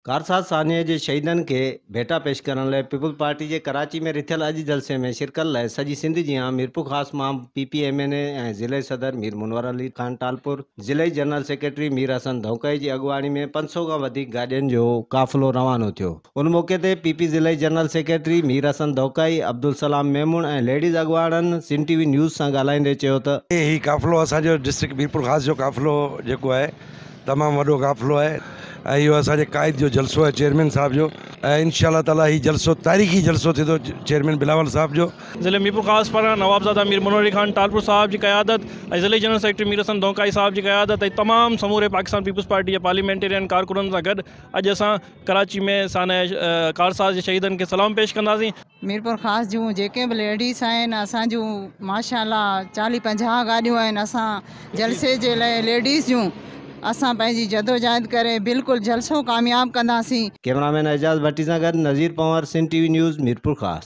कारसाज सानिया जे शहीदन के भेटा पेश करण लाइ पीपल्स पार्टी जे कराची में रिथियल अॼु जलसे में शिरकत लाइ सॼी सिंध जी मीरपुर ख़ास मां PPMNA ऐं ज़िले सदर मीर मुनवर अली खान टालपुर, ज़िले जनरल सेक्रेटरी मीर हसन धौकाई जी अॻुवाणी में 500 खां वधीक गाॾियुनि जो काफ़िलो रवानो थियो। उन मौक़े ते PP ज़िले जनरल सेक्रेटरी मीर हसन धौकाई, अब्दुल सलाम मेमून ऐं लेडीज़ अॻुवाणनि सिंध TV न्यूज़ सां ॻाल्हाईंदे चयो त ही काफ़िलो असांजो डिस्ट्रिक्ट मीरपुर ख़ास जो काफ़िलो जेको आहे तमामु वॾो काफ़िलो आहे ऐं इहो असांजे क़ाइद जो जलसो आहे चेयरमैन साहब जो ऐं इंशाअल्लाह ताला ही जलसो तारीख़ी जलसो थिए थो चेयरमैन बिलावल साहब जो। ज़िले मीरपुर ख़ास पर नवाबज़ादा मीर मुनवर अली खान टालपुर साहब की क़यादत ऐं ज़िले जनरल सेक्रेटरी मीर हसन धौकाई साहब की क़यादत ऐं तमामु समूरे पाकिस्तान पीपल्स पार्टी जे पार्लियामेंटेरियन कारकुननि सां गॾु अॼु असां कराची में सानिया कारसाज जे शहीदनि खे सलाम पेश कंदासीं। मीरपुर ख़ास जूं जेके बि लेडीज़ आहिनि असांजूं माशाअल्लाह 40-50 गाॾियूं आहिनि। असां जलसे जे लाइ लेडीज़ जूं असां पंहिंजी जदोजहद करे बिल्कुलु जलसो कामयाबु कंदासीं। कैमरामैन एजाज़ भट्टी सां गॾु नज़ीर पंवर, सिंध TV न्यूज़ मीरपुर ख़ास।